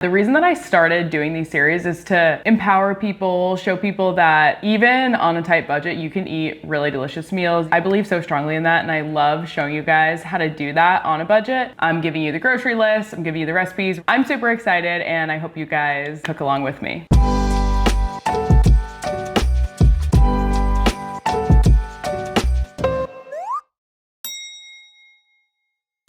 The reason that I started doing these series is to empower people, show people that even on a tight budget, you can eat really delicious meals. I believe so strongly in that, and I love showing you guys how to do that on a budget. I'm giving you the grocery list, I'm giving you the recipes. I'm super excited, and I hope you guys cook along with me.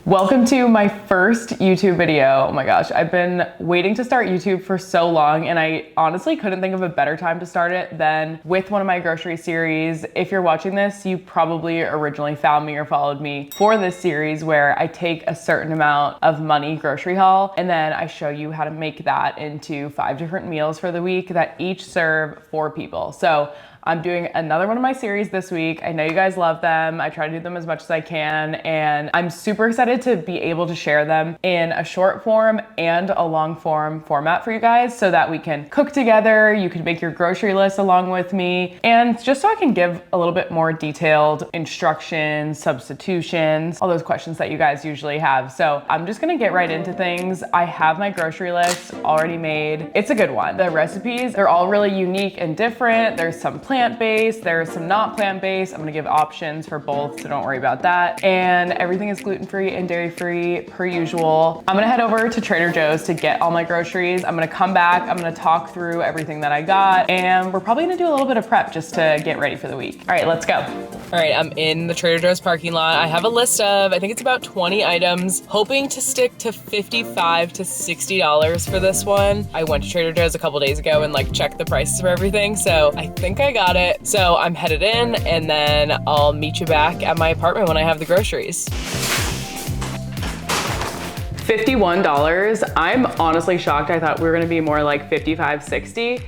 Welcome to my first YouTube video. Oh my gosh, I've been waiting to start YouTube for so long, and I honestly couldn't think of a better time to start it than with one of my grocery series. If you're watching this, you probably originally found me or followed me for this series where I take a certain amount of money grocery haul, and then I show you how to make that into 5 different meals for the week that each serve 4 people. So I'm doing another one of my series this week. I know you guys love them. I try to do them as much as I can, and I'm super excited to be able to share them in a short form and a long form format for you guys so that we can cook together. You can make your grocery list along with me, and just so I can give a little bit more detailed instructions, substitutions, all those questions that you guys usually have. So I'm just gonna get right into things. I have my grocery list already made. It's a good one. The recipes, they're all really unique and different. There's some plant-based, there's some not plant-based. I'm gonna give options for both, so don't worry about that. And everything is gluten-free and dairy-free per usual. I'm gonna head over to Trader Joe's to get all my groceries. I'm gonna come back, I'm gonna talk through everything that I got, and we're probably gonna do a little bit of prep just to get ready for the week. All right, let's go. All right, I'm in the Trader Joe's parking lot. I have a list of, I think it's about 20 items, hoping to stick to $55 to $60 for this one. I went to Trader Joe's a couple days ago and like checked the prices for everything, so I think I got it. So I'm headed in, and then I'll meet you back at my apartment when I have the groceries. $51. I'm honestly shocked. I thought we were gonna be more like 55, 60,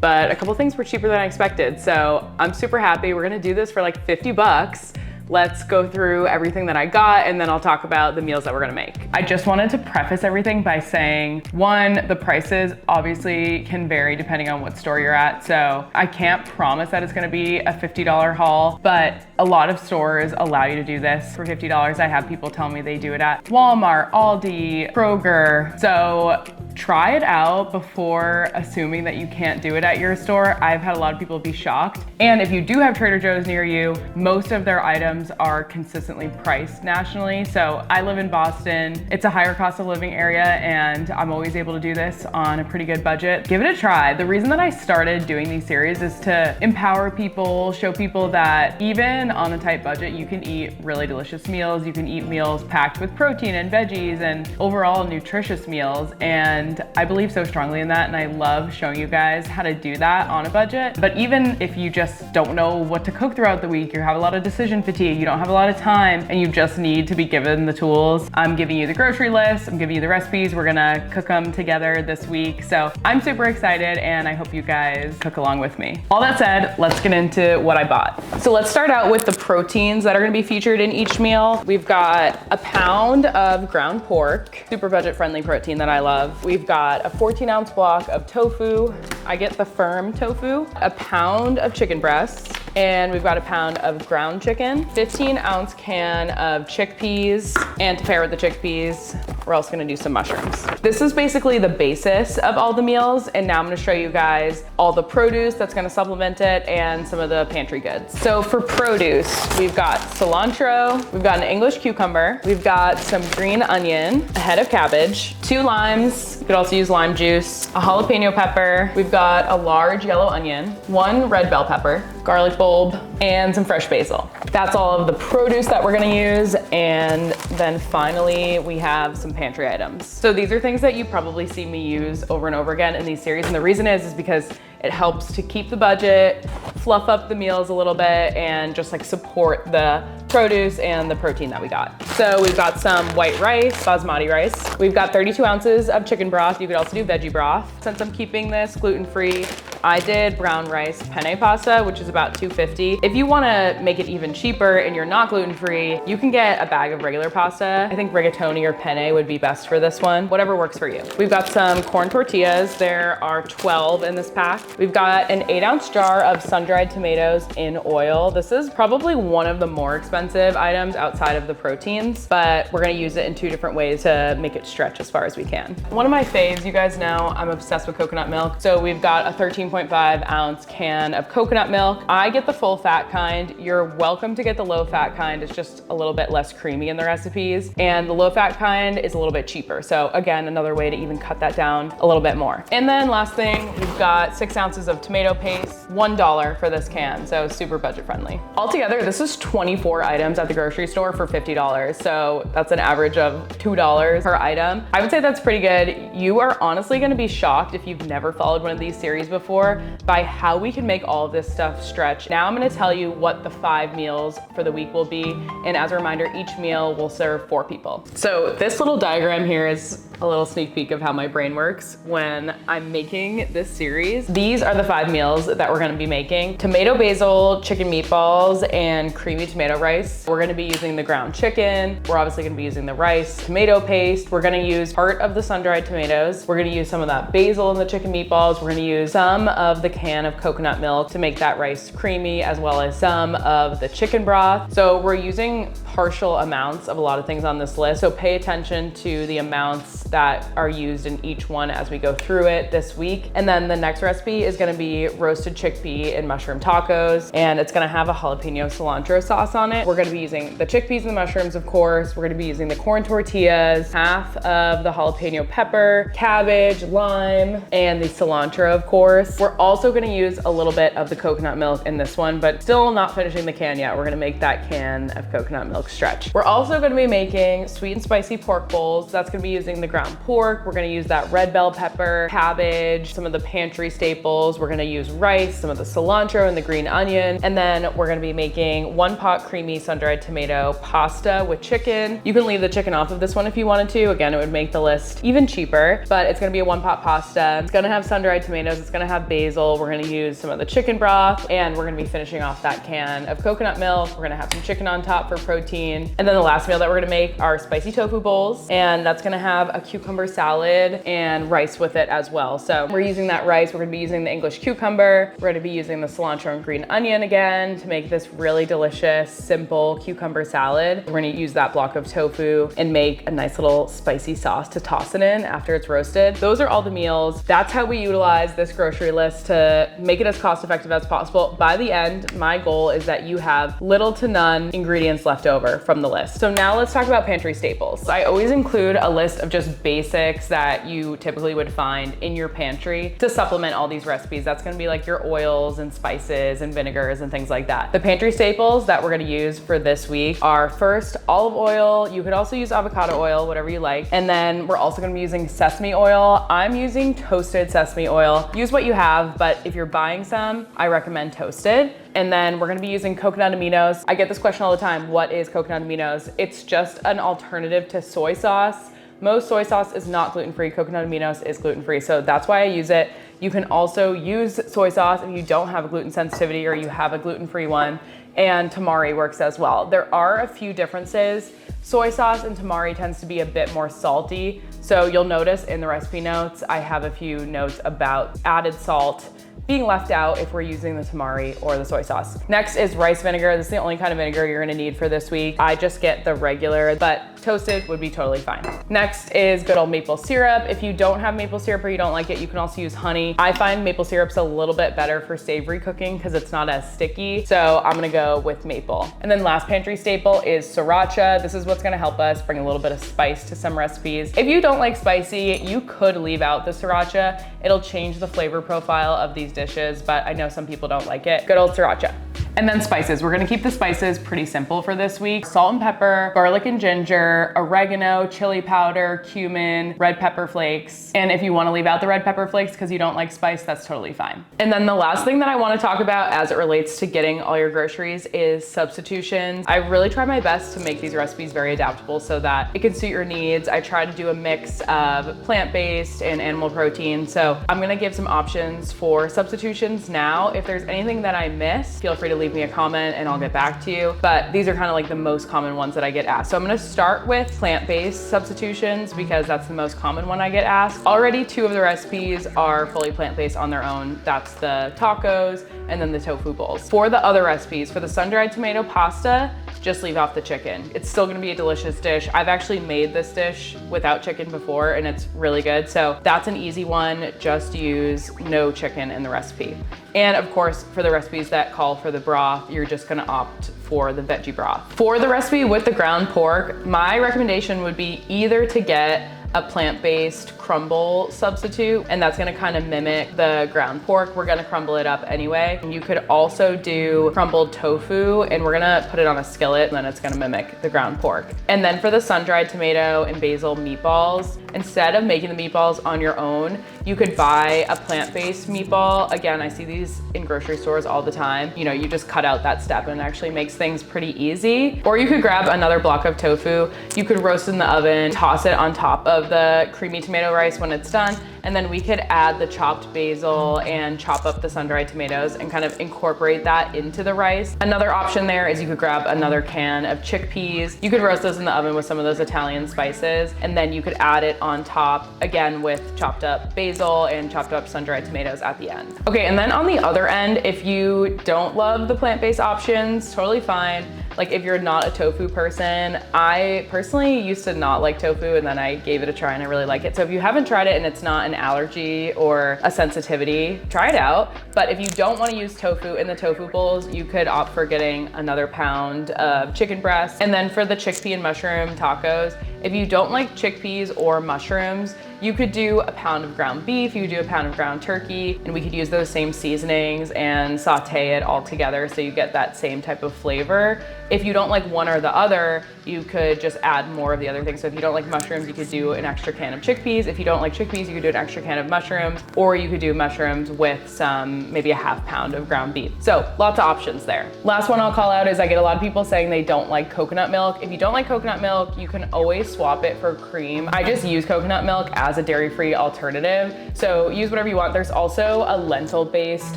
but a couple things were cheaper than I expected. So I'm super happy. We're gonna do this for like 50 bucks. Let's go through everything that I got, and then I'll talk about the meals that we're gonna make. I just wanted to preface everything by saying, one, the prices obviously can vary depending on what store you're at. So I can't promise that it's gonna be a $50 haul, but a lot of stores allow you to do this for $50. I have people tell me they do it at Walmart, Aldi, Kroger. So try it out before assuming that you can't do it at your store. I've had a lot of people be shocked. And if you do have Trader Joe's near you, most of their items are consistently priced nationally. So I live in Boston. It's a higher cost of living area, and I'm always able to do this on a pretty good budget. Give it a try. The reason that I started doing these series is to empower people, show people that even on a tight budget, you can eat really delicious meals. You can eat meals packed with protein and veggies and overall nutritious meals. And I believe so strongly in that, and I love showing you guys how to do that on a budget. But even if you just don't know what to cook throughout the week, you have a lot of decision fatigue, you don't have a lot of time, and you just need to be given the tools, I'm giving you the grocery list, I'm giving you the recipes, we're gonna cook them together this week. So I'm super excited, and I hope you guys cook along with me. All that said, let's get into what I bought. So let's start out with the proteins that are gonna be featured in each meal. We've got a pound of ground pork, super budget-friendly protein that I love. We've got a 14-ounce block of tofu. I get the firm tofu, a pound of chicken breasts, and we've got a pound of ground chicken, 15-ounce can of chickpeas, and to pair with the chickpeas, we're also gonna do some mushrooms. This is basically the basis of all the meals, and now I'm gonna show you guys all the produce that's gonna supplement it and some of the pantry goods. So for produce, we've got cilantro, we've got an English cucumber, we've got some green onion, a head of cabbage, 2 limes, you could also use lime juice, a jalapeno pepper, we've got a large yellow onion, 1 red bell pepper, garlic bulb, and some fresh basil. That's all of the produce that we're gonna use, and then finally we have some pantry items. So these are things that you probably see me use over and over again in these series, and the reason is because it helps to keep the budget, fluff up the meals a little bit, and just like support the produce and the protein that we got. So we've got some white rice, basmati rice. We've got 32 ounces of chicken broth. You could also do veggie broth. Since I'm keeping this gluten-free, I did brown rice penne pasta, which is about $2.50. If you wanna make it even cheaper and you're not gluten-free, you can get a bag of regular pasta. I think rigatoni or penne would be best for this one, whatever works for you. We've got some corn tortillas. There are 12 in this pack. We've got an 8-ounce jar of sun-dried tomatoes in oil. This is probably one of the more expensive items outside of the proteins, but we're gonna use it in 2 different ways to make it stretch as far as we can. One of my faves, you guys know I'm obsessed with coconut milk. So we've got a 13.5-ounce can of coconut milk. I get the full fat kind. You're welcome to get the low fat kind. It's just a little bit less creamy in the recipes. And the low fat kind is a little bit cheaper. So again, another way to even cut that down a little bit more. And then last thing, we've got 6 ounces of tomato paste, $1 for this can. So super budget friendly. Altogether, this is 24 items at the grocery store for $50. So that's an average of $2 per item. I would say that's pretty good. You are honestly gonna be shocked if you've never followed one of these series before by how we can make all of this stuff stretch. Now I'm gonna tell you what the 5 meals for the week will be. And as a reminder, each meal will serve 4 people. So this little diagram here is a little sneak peek of how my brain works when I'm making this series. These are the 5 meals that we're gonna be making. Tomato basil, chicken meatballs, and creamy tomato rice. We're gonna be using the ground chicken. We're obviously gonna be using the rice, tomato paste. We're gonna use part of the sun-dried tomatoes. We're gonna use some of that basil in the chicken meatballs. We're gonna use some of the can of coconut milk to make that rice creamy, as well as some of the chicken broth. So we're using partial amounts of a lot of things on this list. So pay attention to the amounts that are used in each one as we go through it this week. And then the next recipe is gonna be roasted chickpea and mushroom tacos, and it's gonna have a jalapeno cilantro sauce on it. We're gonna be using the chickpeas and the mushrooms, of course. We're gonna be using the corn tortillas, half of the jalapeno pepper, cabbage, lime, and the cilantro, of course. We're also gonna use a little bit of the coconut milk in this one, but still not finishing the can yet. We're gonna make that can of coconut milk stretch. We're also gonna be making sweet and spicy pork bowls. That's gonna be using the ground pork. We're gonna use that red bell pepper, cabbage, some of the pantry staples. We're gonna use rice, some of the cilantro and the green onion. And then we're gonna be making 1 pot creamy sun-dried tomato pasta with chicken. You can leave the chicken off of this one if you wanted to. Again, it would make the list even cheaper, but it's gonna be a 1 pot pasta. It's gonna have sun-dried tomatoes. It's gonna have basil. We're gonna use some of the chicken broth, and we're gonna be finishing off that can of coconut milk. We're gonna have some chicken on top for protein. And then the last meal that we're gonna make are spicy tofu bowls, and that's gonna have a cucumber salad and rice with it as well. So we're using that rice. We're gonna be using the English cucumber. We're gonna be using the cilantro and green onion again to make this really delicious, simple cucumber salad. We're gonna use that block of tofu and make a nice little spicy sauce to toss it in after it's roasted. Those are all the meals. That's how we utilize this grocery list to make it as cost effective as possible. By the end, my goal is that you have little to none ingredients left over from the list. So now let's talk about pantry staples. I always include a list of just basics that you typically would find in your pantry to supplement all these recipes. That's gonna be like your oils and spices and vinegars and things like that. The pantry staples that we're gonna use for this week are first olive oil. You could also use avocado oil, whatever you like. And then we're also gonna be using sesame oil. I'm using toasted sesame oil. Use what you have, but if you're buying some, I recommend toasted. And then we're gonna be using coconut aminos. I get this question all the time, what is coconut aminos? It's just an alternative to soy sauce. Most soy sauce is not gluten-free. Coconut aminos is gluten-free, so that's why I use it. You can also use soy sauce if you don't have a gluten sensitivity or you have a gluten-free one, and tamari works as well. There are a few differences. Soy sauce and tamari tends to be a bit more salty, so you'll notice in the recipe notes, I have a few notes about added salt being left out if we're using the tamari or the soy sauce. Next is rice vinegar. This is the only kind of vinegar you're gonna need for this week. I just get the regular, but toasted would be totally fine. Next is good old maple syrup. If you don't have maple syrup or you don't like it, you can also use honey. I find maple syrup's a little bit better for savory cooking because it's not as sticky, so I'm gonna go with maple. And then last pantry staple is sriracha. This is what's gonna help us bring a little bit of spice to some recipes. If you don't like spicy, you could leave out the sriracha. It'll change the flavor profile of these dishes, but I know some people don't like it. Good old sriracha. And then spices. We're gonna keep the spices pretty simple for this week. Salt and pepper, garlic and ginger, oregano, chili powder, cumin, red pepper flakes. And if you wanna leave out the red pepper flakes because you don't like spice, that's totally fine. And then the last thing that I wanna talk about as it relates to getting all your groceries is substitutions. I really try my best to make these recipes very adaptable so that it can suit your needs. I try to do a mix of plant-based and animal protein. So I'm gonna give some options for substitutions now. If there's anything that I miss, feel free to leave me a comment and I'll get back to you. But these are kind of like the most common ones that I get asked. So I'm gonna start with plant-based substitutions because that's the most common one I get asked. Already 2 of the recipes are fully plant-based on their own. That's the tacos and then the tofu bowls. For the other recipes, for the sun-dried tomato pasta, just leave off the chicken. It's still gonna be a delicious dish. I've actually made this dish without chicken before and it's really good. So that's an easy one. Just use no chicken in the recipe. And of course, for the recipes that call for the broth, you're just gonna opt for the veggie broth. For the recipe with the ground pork, my recommendation would be either to get a plant-based crumble substitute, and that's gonna kind of mimic the ground pork. We're gonna crumble it up anyway. You could also do crumbled tofu, and we're gonna put it on a skillet, and then it's gonna mimic the ground pork. And then for the sun-dried tomato and basil meatballs, instead of making the meatballs on your own, you could buy a plant-based meatball. Again, I see these in grocery stores all the time. You know, you just cut out that step and it actually makes things pretty easy. Or you could grab another block of tofu. You could roast it in the oven, toss it on top of the creamy tomato rice when it's done, and then we could add the chopped basil and chop up the sun-dried tomatoes and kind of incorporate that into the rice. Another option there is you could grab another can of chickpeas. You could roast those in the oven with some of those Italian spices, and then you could add it on top, again with chopped up basil and chopped up sun-dried tomatoes at the end. Okay, and then on the other end, if you don't love the plant-based options, totally fine. Like if you're not a tofu person, I personally used to not like tofu and then I gave it a try and I really like it. So if you haven't tried it and it's not an allergy or a sensitivity, try it out. But if you don't want to use tofu in the tofu bowls, you could opt for getting another pound of chicken breast. And then for the chickpea and mushroom tacos, if you don't like chickpeas or mushrooms, you could do a pound of ground beef, you could do a pound of ground turkey, and we could use those same seasonings and saute it all together so you get that same type of flavor. If you don't like one or the other, you could just add more of the other things. So if you don't like mushrooms, you could do an extra can of chickpeas. If you don't like chickpeas, you could do an extra can of mushrooms, or you could do mushrooms with some, maybe a half pound of ground beef. So lots of options there. Last one I'll call out is I get a lot of people saying they don't like coconut milk. If you don't like coconut milk, you can always swap it for cream. I just use coconut milk as a dairy-free alternative. So use whatever you want. There's also a lentil-based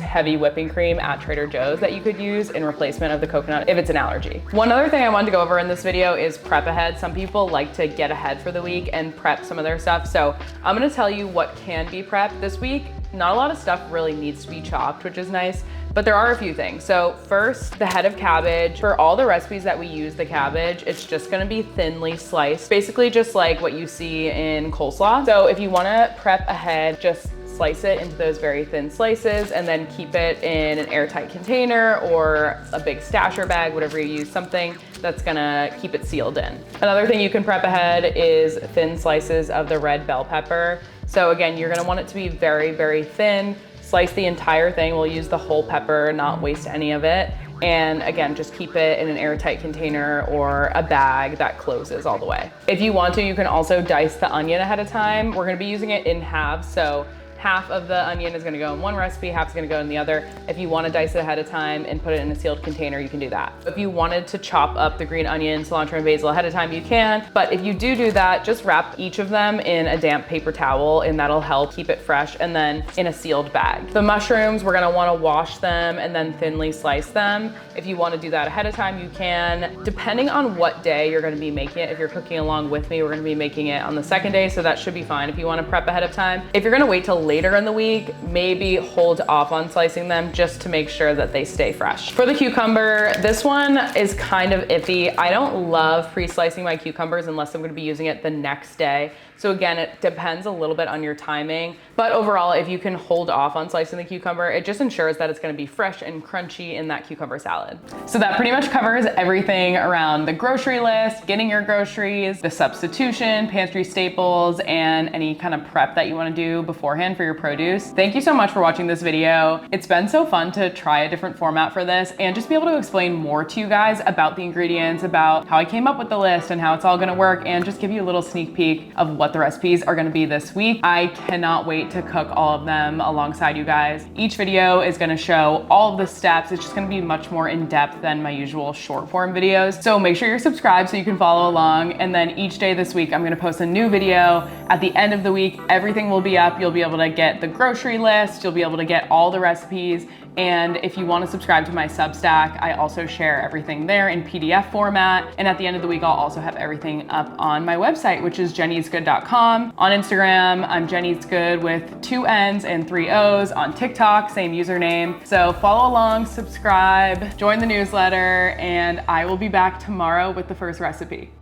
heavy whipping cream at Trader Joe's that you could use in replacement of the coconut if it's an allergy. One other thing I wanted to go over in this video is prep ahead. Some people like to get ahead for the week and prep some of their stuff. So I'm gonna tell you what can be prepped this week. Not a lot of stuff really needs to be chopped, which is nice, but there are a few things. So first, the head of cabbage. For all the recipes that we use the cabbage, it's just gonna be thinly sliced, basically just like what you see in coleslaw. So if you wanna prep ahead, just slice it into those very thin slices and then keep it in an airtight container or a big stasher bag, whatever you use, something that's gonna keep it sealed in. Another thing you can prep ahead is thin slices of the red bell pepper. So again, you're gonna want it to be very, very thin. Slice the entire thing. We'll use the whole pepper, not waste any of it. And again, just keep it in an airtight container or a bag that closes all the way. If you want to, you can also dice the onion ahead of time. We're gonna be using it in halves, so half of the onion is gonna go in one recipe, half is gonna go in the other. If you wanna dice it ahead of time and put it in a sealed container, you can do that. If you wanted to chop up the green onion, cilantro, and basil ahead of time, you can. But if you do that, just wrap each of them in a damp paper towel and that'll help keep it fresh, and then in a sealed bag. The mushrooms, we're gonna wanna wash them and then thinly slice them. If you wanna do that ahead of time, you can. Depending on what day you're gonna be making it, if you're cooking along with me, we're gonna be making it on the second day, so that should be fine if you wanna prep ahead of time. If you're gonna wait till later in the week, maybe hold off on slicing them just to make sure that they stay fresh. For the cucumber, this one is kind of iffy. I don't love pre-slicing my cucumbers unless I'm gonna be using it the next day. So again, it depends a little bit on your timing, but overall, if you can hold off on slicing the cucumber, it just ensures that it's gonna be fresh and crunchy in that cucumber salad. So that pretty much covers everything around the grocery list, getting your groceries, the substitution, pantry staples, and any kind of prep that you wanna do beforehand for your produce. Thank you so much for watching this video. It's been so fun to try a different format for this and just be able to explain more to you guys about the ingredients, about how I came up with the list and how it's all gonna work, and just give you a little sneak peek of what the recipes are gonna be this week. I cannot wait to cook all of them alongside you guys. Each video is gonna show all of the steps. It's just gonna be much more in depth than my usual short form videos. So make sure you're subscribed so you can follow along. And then each day this week, I'm gonna post a new video. At the end of the week, everything will be up. You'll be able to get the grocery list. You'll be able to get all the recipes. And if you want to subscribe to my Substack, I also share everything there in PDF format. And at the end of the week, I'll also have everything up on my website, which is jenneatsgood.com. On Instagram, I'm jenneatsgood with 2 N's and 3 O's. On TikTok, same username. So follow along, subscribe, join the newsletter, and I will be back tomorrow with the first recipe.